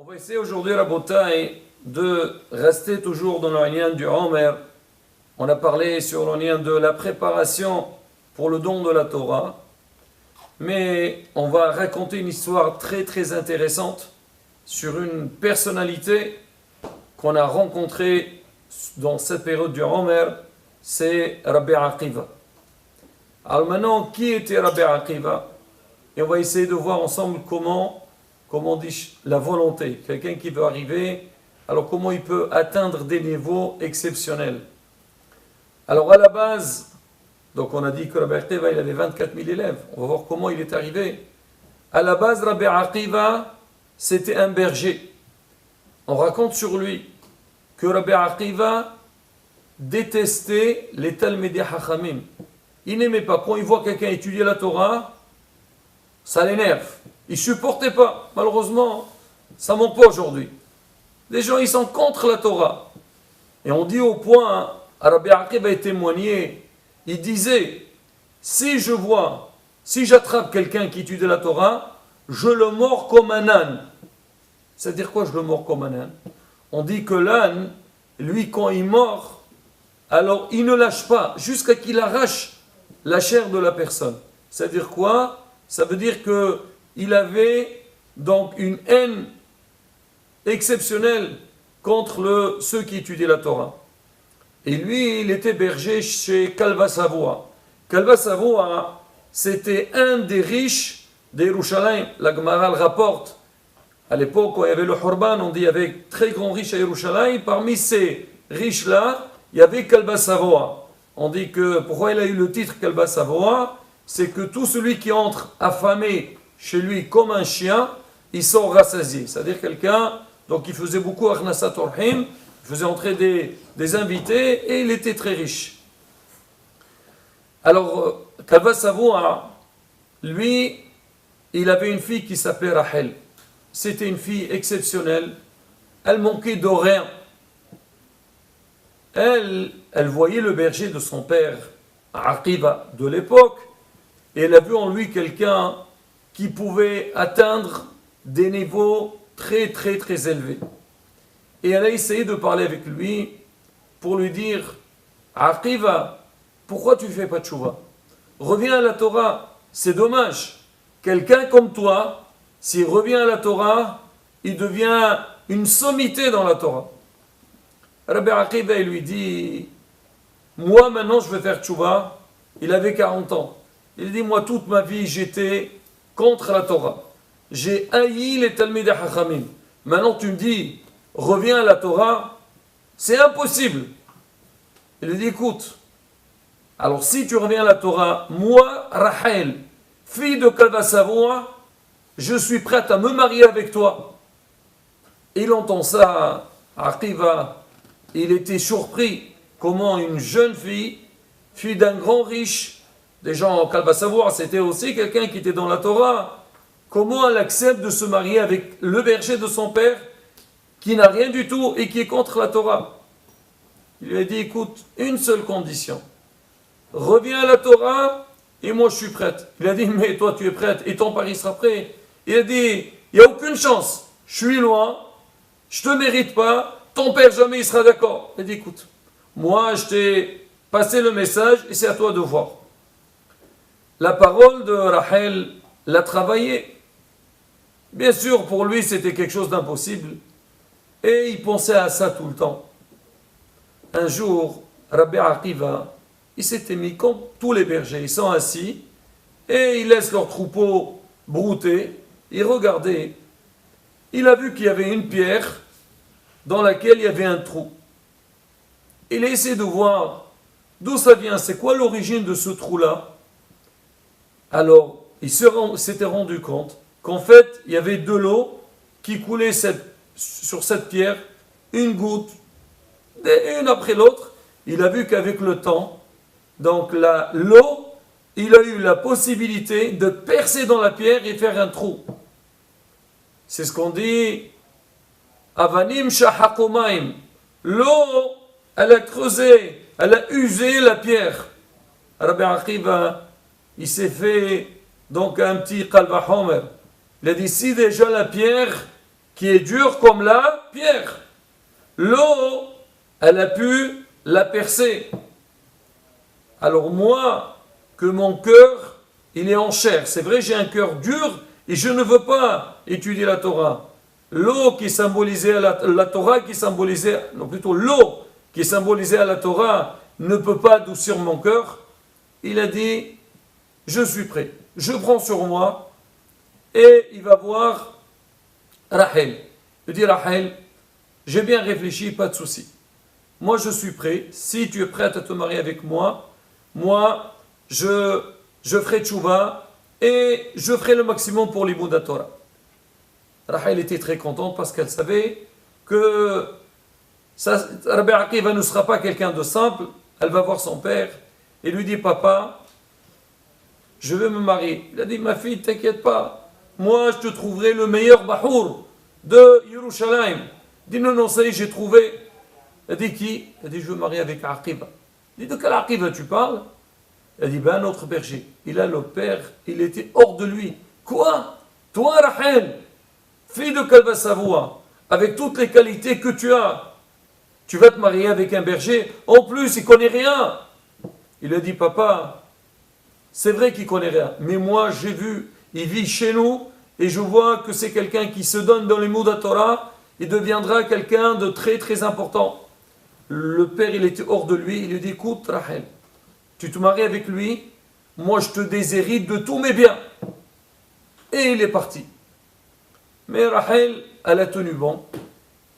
On va essayer aujourd'hui, Rabotai, de rester toujours dans le lien du Homer. On a parlé sur le lien de la préparation pour le don de la Torah. Mais on va raconter une histoire très très intéressante sur une personnalité qu'on a rencontrée dans cette période du Homer. C'est Rabbi Akiva. Alors maintenant, qui était Rabbi Akiva? Et on va essayer de voir ensemble comment on dit la volonté. Quelqu'un qui veut arriver, alors comment il peut atteindre des niveaux exceptionnels. Alors à la base, donc on a dit que Rabbi Akiva il avait 24 000 élèves. On va voir comment il est arrivé. À la base, Rabbi Akiva, c'était un berger. On raconte sur lui que Rabbi Akiva détestait les Talmidei Hachamim. Il n'aimait pas. Quand il voit quelqu'un étudier la Torah, ça l'énerve. Il ne supportait pas. Malheureusement, ça ne manque pas aujourd'hui. Les gens, ils sont contre la Torah. Et on dit au point, Rabbi Akiva a témoigné, il disait, si j'attrape quelqu'un qui étudie la Torah, je le mords comme un âne. C'est-à-dire quoi, je le mords comme un âne? On dit que l'âne, lui, quand il mord, alors il ne lâche pas, jusqu'à qu'il arrache la chair de la personne. C'est-à-dire quoi? Ça veut dire qu'il avait donc une haine exceptionnelle contre ceux qui étudiaient la Torah. Et lui, il était berger chez Kalva Savoie. Kalva Savoie, c'était un des riches d'Yerushalayim. La Gemara le rapporte. À l'époque, où il y avait le Horban, on dit qu'il y avait très grands riches à Yerushalayim. Parmi ces riches-là, il y avait Kalva Savoie. On dit que, pourquoi il a eu le titre Kalva Savoie? C'est que tout celui qui entre affamé chez lui comme un chien, il sort rassasié. C'est-à-dire quelqu'un, donc il faisait beaucoup Achnasat Orhim, il faisait entrer des invités et il était très riche. Alors, Kalva Savoie, lui, il avait une fille qui s'appelait Rachel. C'était une fille exceptionnelle. Elle manquait de rien. Elle voyait le berger de son père, Akiva, de l'époque, et elle a vu en lui quelqu'un qui pouvait atteindre des niveaux très très très élevés. Et elle a essayé de parler avec lui pour lui dire, Akiva, pourquoi tu ne fais pas de tchouva? Reviens à la Torah, c'est dommage. Quelqu'un comme toi, s'il revient à la Torah, il devient une sommité dans la Torah. Rabbi Akiva lui dit, moi maintenant je vais faire tchouva. Il avait 40 ans. Il dit, moi toute ma vie j'étais contre la Torah. J'ai haï les Talmidei Hachamim. Maintenant tu me dis, reviens à la Torah, c'est impossible. Il lui dit, écoute, alors si tu reviens à la Torah, moi, Rachel, fille de Kalva Savoie, je suis prête à me marier avec toi. Il entend ça, Akiva, il était surpris comment une jeune fille d'un grand riche, des gens en Kalva Savoie, c'était aussi quelqu'un qui était dans la Torah, comment elle accepte de se marier avec le berger de son père, qui n'a rien du tout et qui est contre la Torah. Il lui a dit, écoute, une seule condition, reviens à la Torah et moi je suis prête. Il a dit, mais toi tu es prête et ton mari sera prêt. Il a dit, il n'y a aucune chance, je suis loin, je ne te mérite pas, ton père jamais il sera d'accord. Il a dit, écoute, moi je t'ai passé le message et c'est à toi de voir. La parole de Rachel l'a travaillé. Bien sûr, pour lui c'était quelque chose d'impossible et il pensait à ça tout le temps. Un jour, Rabbi Akiva, il s'était mis comme tous les bergers, ils sont assis et ils laissent leur troupeau brouter. Il regardait, il a vu qu'il y avait une pierre dans laquelle il y avait un trou. Il a essayé de voir d'où ça vient, c'est quoi l'origine de ce trou-là. Alors, il s'était rendu compte qu'en fait, il y avait de l'eau qui coulait sur cette pierre, une goutte, une après l'autre. Il a vu qu'avec le temps, donc l'eau, il a eu la possibilité de percer dans la pierre et faire un trou. C'est ce qu'on dit, Avanim shahakomaim. L'eau, elle a creusé, elle a usé la pierre. Rabbi Akiva, il s'est fait donc un petit kalva homer. Il a dit, si déjà la pierre qui est dure comme la pierre. L'eau, elle a pu la percer. Alors moi, que mon cœur, il est en chair. C'est vrai, j'ai un cœur dur et je ne veux pas étudier la Torah. L'eau qui symbolisait à la Torah, plutôt l'eau qui symbolisait à la Torah ne peut pas adoucir mon cœur. Il a dit, je suis prêt. Je prends sur moi et il va voir Rachel. Il dit, Rachel, j'ai bien réfléchi, pas de souci. Moi, je suis prêt. Si tu es prête à te marier avec moi, je ferai tchouva et je ferai le maximum pour l'Ibouda Torah. Rachel était très contente parce qu'elle savait que Rabbi Akiva ne sera pas quelqu'un de simple. Elle va voir son père et lui dit, papa, je vais me marier. Il a dit, ma fille, t'inquiète pas. Moi, je te trouverai le meilleur bahour de Yerushalayim. Il dit, non, ça y est, j'ai trouvé. Il a dit, qui? Il a dit, je veux me marier avec Akiva. Il dit, de quel Akiva tu parles? Il a dit, ben, notre berger. Il a le père, il était hors de lui. Quoi? Toi, Rachel, fille de Kalva Savoie, avec toutes les qualités que tu as, tu vas te marier avec un berger. En plus, il ne connaît rien. Il a dit, papa, c'est vrai qu'il ne connaît rien. Mais moi, j'ai vu, il vit chez nous, et je vois que c'est quelqu'un qui se donne dans les mots de la Torah, il deviendra quelqu'un de très très important. Le père, il était hors de lui, il lui dit, écoute, Rachel, tu te maries avec lui, moi je te déshérite de tous mes biens. Et il est parti. Mais Rachel, elle a tenu bon,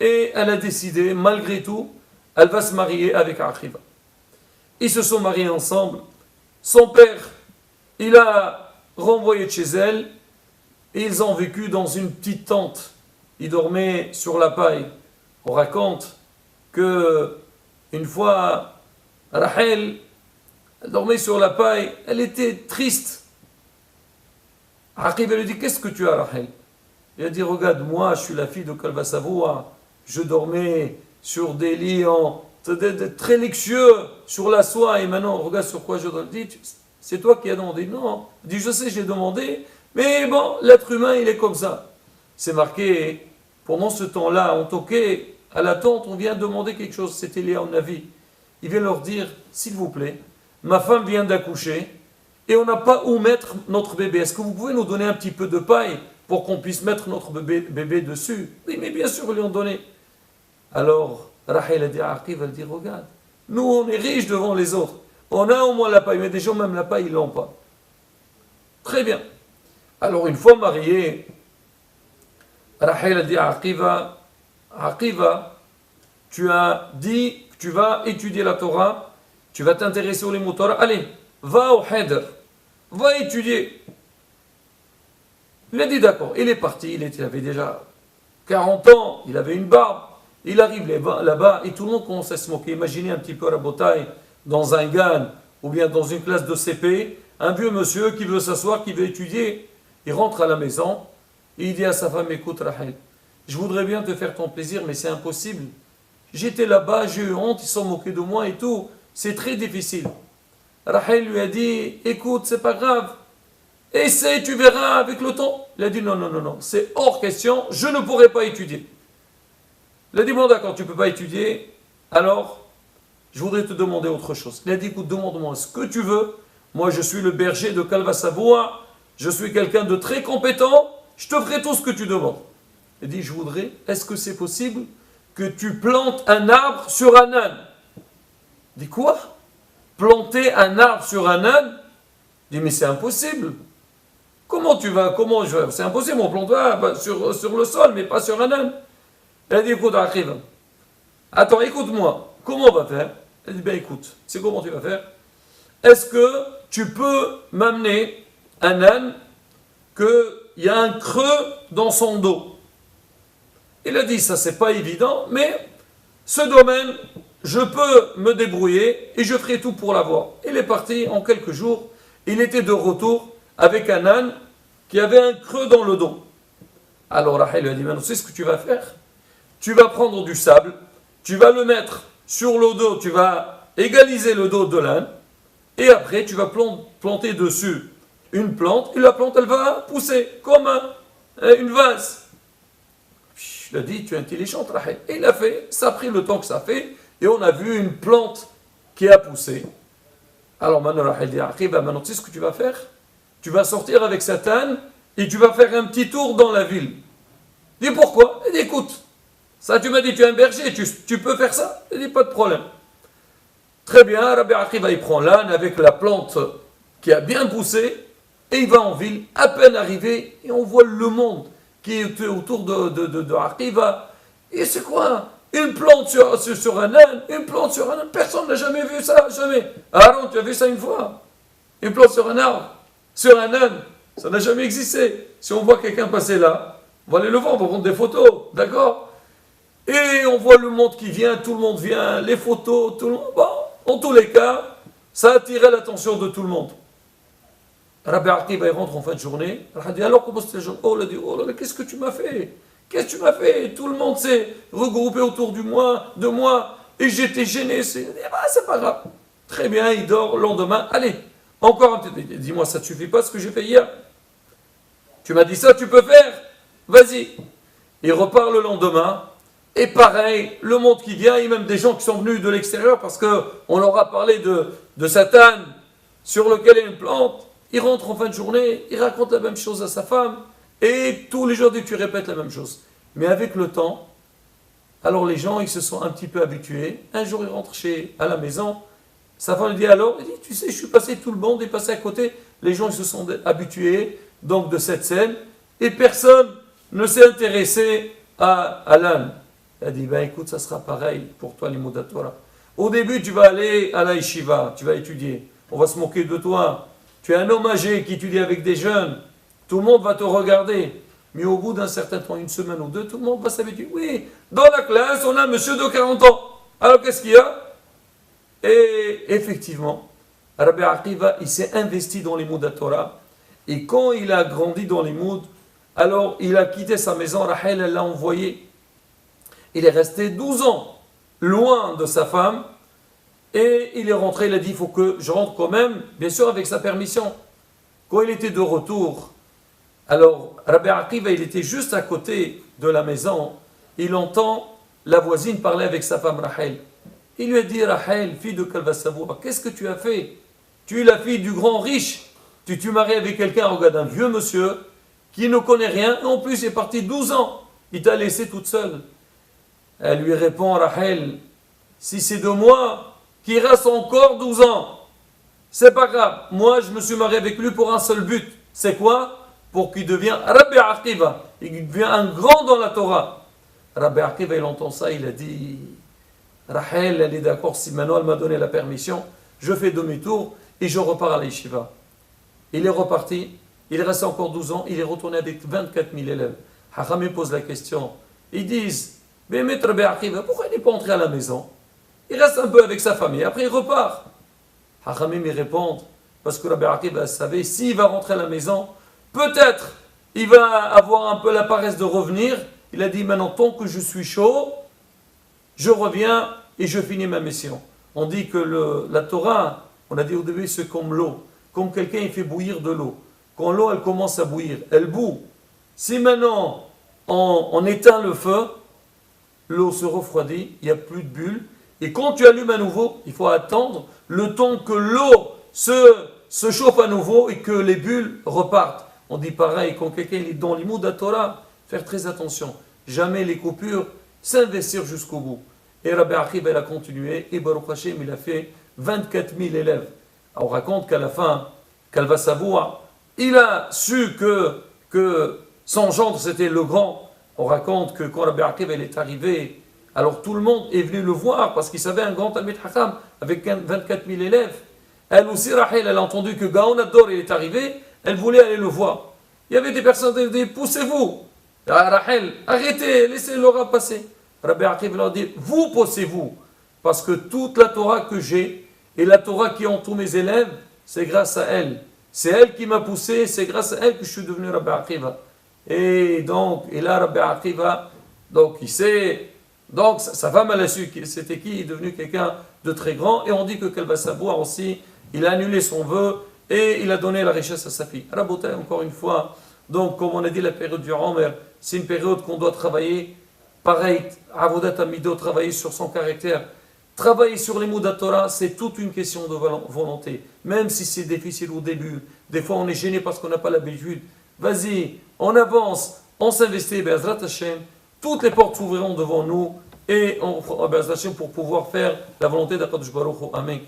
et elle a décidé, malgré tout, elle va se marier avec Akiva. Ils se sont mariés ensemble. Son père, il a renvoyé de chez elle, et ils ont vécu dans une petite tente. Ils dormaient sur la paille. On raconte que une fois, Rachel, elle dormait sur la paille, elle était triste. Akiva lui dit, qu'est-ce que tu as, Rachel? Il a dit, regarde, moi, je suis la fille de Kalva Savoie, je dormais sur des lits très luxueux, sur la soie, et maintenant, regarde sur quoi je dors. Il dit, c'est toi qui as demandé? Non. Il dit, je sais, j'ai demandé, mais bon, l'être humain, il est comme ça. C'est marqué, pendant ce temps-là, on toquait à la tente, on vient demander quelque chose, c'était Léa Navi. Il vient leur dire, s'il vous plaît, ma femme vient d'accoucher, et on n'a pas où mettre notre bébé. Est-ce que vous pouvez nous donner un petit peu de paille pour qu'on puisse mettre notre bébé dessus? Oui, mais bien sûr, ils lui ont donné. Alors, Rachel a dit à Akiva, elle dit, regarde, nous, on est riches devant les autres. On a au moins la paille, mais des gens, même la paille, ils ne l'ont pas. Très bien. Alors, une fois mariée, Rachel a dit à Akiva, Akiva, tu as dit que tu vas étudier la Torah, tu vas t'intéresser aux mots Torah, allez, va au Heder, va étudier. Il a dit d'accord, il est parti, il avait déjà 40 ans, il avait une barbe, il arrive là-bas et tout le monde commence à se moquer. Imaginez un petit peu la bataille dans un GAN ou bien dans une classe de CP, un vieux monsieur qui veut s'asseoir, qui veut étudier, il rentre à la maison et il dit à sa femme, écoute Rachel, je voudrais bien te faire ton plaisir mais c'est impossible. J'étais là-bas, j'ai eu honte, ils sont moqués de moi et tout, c'est très difficile. Rachel lui a dit, écoute, c'est pas grave, essaie, tu verras avec le temps. Il a dit, non, c'est hors question, je ne pourrai pas étudier. Il a dit, bon d'accord, tu ne peux pas étudier, alors je voudrais te demander autre chose. Il a dit, écoute, demande-moi ce que tu veux, moi je suis le berger de Kalva Savoie, je suis quelqu'un de très compétent, je te ferai tout ce que tu demandes. Il a dit, je voudrais, est-ce que c'est possible que tu plantes un arbre sur un âne? Il dit, quoi? Planter un arbre sur un âne? Il dit, mais c'est impossible. Comment tu vas, comment je vais? C'est impossible, on plante sur le sol, mais pas sur un âne. Il a dit, écoute, Akiva, attends, écoute-moi, comment on va faire? Il a dit, ben écoute, c'est comment tu vas faire? Est-ce que tu peux m'amener un âne qu'il y a un creux dans son dos? Il a dit, ça c'est pas évident, mais ce domaine, je peux me débrouiller et je ferai tout pour l'avoir. Il est parti en quelques jours, il était de retour avec un âne qui avait un creux dans le dos. Alors Rachel lui a dit, maintenant, tu sais ce que tu vas faire? Tu vas prendre du sable, tu vas le mettre sur le dos, tu vas égaliser le dos de l'âne, et après tu vas planter dessus une plante, et la plante elle va pousser comme une vase. tu l'as dit, tu es intelligente, Rahel. Et il a fait, ça a pris le temps que ça a fait, et on a vu une plante qui a poussé. Alors maintenant, Rahel dit, maintenant tu sais ce que tu vas faire? Tu vas sortir avec Satan, et tu vas faire un petit tour dans la ville. Il dit, pourquoi? Il dit, écoute, ça tu m'as dit, tu es un berger, tu peux faire ça? Il dit, pas de problème. Très bien, Rabbi Akiva, il prend l'âne avec la plante qui a bien poussé, et il va en ville, à peine arrivé, et on voit le monde qui est autour de Akiva. Et c'est quoi? Une plante sur un âne, une plante sur un âne, personne n'a jamais vu ça, jamais. Aaron, tu as vu ça une fois? Une plante sur un arbre, sur un âne, ça n'a jamais existé. Si on voit quelqu'un passer là, on va aller le voir, on va prendre des photos, d'accord? Et on voit le monde qui vient, tout le monde vient, les photos, tout le monde. Bon, en tous les cas, ça a attiré l'attention de tout le monde. Rabbi Akiva, il rentre en fin de journée. Il a dit, alors comment c'était la journée? Oh, il a dit, oh là là, qu'est-ce que tu m'as fait? Qu'est-ce que tu m'as fait? Tout le monde s'est regroupé autour de moi, et j'étais gêné. Il dit, bah, c'est pas grave. Très bien, il dort. Le lendemain, allez, encore un petit peu. Dis-moi, ça ne te suffit pas ce que j'ai fait hier? Tu m'as dit ça, tu peux faire? Vas-y. Il repart le lendemain. Et pareil, le monde qui vient, et même des gens qui sont venus de l'extérieur parce qu'on leur a parlé de Satan sur lequel il y a une plante. Il rentre en fin de journée, il raconte la même chose à sa femme, et tous les jours, tu répètes la même chose. Mais avec le temps, alors les gens, ils se sont un petit peu habitués. Un jour, il rentre à la maison, sa femme lui dit alors, il dit, tu sais, je suis passé, tout le monde est passé à côté, les gens, ils se sont habitués, donc, de cette scène, et personne ne s'est intéressé à l'âne. Elle a dit, ben écoute, ça sera pareil pour toi, l'Imodat Torah. Au début, tu vas aller à la yeshiva, tu vas étudier, on va se moquer de toi. Tu es un homme âgé qui étudie avec des jeunes, tout le monde va te regarder. Mais au bout d'un certain temps, une semaine ou deux, tout le monde va s'habituer. Oui, dans la classe, on a un monsieur de 40 ans. Alors qu'est-ce qu'il y a? Et effectivement, Rabbi Akiva, il s'est investi dans les mots de la Torah. Et quand il a grandi dans les mots, alors il a quitté sa maison, Rahel, elle l'a envoyé. Il est resté 12 ans, loin de sa femme. Et il est rentré, il a dit, il faut que je rentre quand même, bien sûr avec sa permission. Quand il était de retour, alors Rabbi Akiva, il était juste à côté de la maison, il entend la voisine parler avec sa femme Rahel. Il lui a dit, Rahel, fille de Kalvasavoua, qu'est-ce que tu as fait? Tu es la fille du grand riche, tu t'es mariée avec quelqu'un, regarde, un vieux monsieur, qui ne connaît rien, et en plus il est parti 12 ans, il t'a laissé toute seule. Elle lui répond, Rahel, si c'est de moi, qui reste encore 12 ans. C'est pas grave. Moi, je me suis marié avec lui pour un seul but. C'est quoi? Pour qu'il devienne Rabbi Akiva. Il devient un grand dans la Torah. Rabbi Akiva, il entend ça, il a dit, Rahel, elle est d'accord, si maintenant elle m'a donné la permission, je fais demi-tour et je repars à l'Yeshiva. Il est reparti, il est resté encore 12 ans, il est retourné avec 24 000 élèves. Hachamim pose la question. Ils disent, mais maître Rabbi Akiva, pourquoi il n'est pas entré à la maison? Il reste un peu avec sa famille, après il repart. Hachamim y répondent, parce que Rabbi Akiva savait, s'il va rentrer à la maison, peut-être il va avoir un peu la paresse de revenir. Il a dit, maintenant, tant que je suis chaud, je reviens et je finis ma mission. On dit que la Torah, on a dit au début, c'est comme l'eau. Comme quelqu'un, il fait bouillir de l'eau. Quand l'eau, elle commence à bouillir, elle bout. Si maintenant, on éteint le feu, l'eau se refroidit, il n'y a plus de bulles. Et quand tu allumes à nouveau, il faut attendre le temps que l'eau se chauffe à nouveau et que les bulles repartent. On dit pareil, quand quelqu'un est dans l'imoud de la Torah, faire très attention. Jamais les coupures, s'investir jusqu'au bout. Et Rabbi Akiva, il a continué, et Baruch Hashem, il a fait 24 000 élèves. On raconte qu'à la fin, Kalvasavoua, il a su que son gendre, c'était le grand. On raconte que quand Rabbi Akiva est arrivé, alors tout le monde est venu le voir parce qu'il savait un grand Talmid Chacham avec 24 000 élèves. Elle aussi, Rahel, elle a entendu que Gaon Ador est arrivé, elle voulait aller le voir. Il y avait des personnes qui disaient, poussez-vous. Rahel, arrêtez, laissez Laura passer. Rabbi Akiva leur dit, vous poussez-vous. Parce que toute la Torah que j'ai et la Torah qui entoure mes élèves, c'est grâce à elle. C'est elle qui m'a poussé, c'est grâce à elle que je suis devenu Rabbi Akiva. Et donc, et là, Rabbi Akiva, donc il sait. Donc, sa femme, elle a su c'était qui, il est devenu quelqu'un de très grand. Et on dit que Kalvasavoua aussi, il a annulé son vœu et il a donné la richesse à sa fille. Rabotai, encore une fois, donc, comme on a dit, la période du Omer, c'est une période qu'on doit travailler Pareil, Avodat Amido, travailler sur son caractère. Travailler sur les mots de la Torah, c'est toute une question de volonté. Même si c'est difficile au début, des fois on est gêné parce qu'on n'a pas l'habitude. Vas-y, on avance, on s'investit, Be'ezrat Hashem, toutes les portes s'ouvriront devant nous et on fera Be'ezrat Hashem pour pouvoir faire la volonté d'Akadosh Baruch Hu. Amen.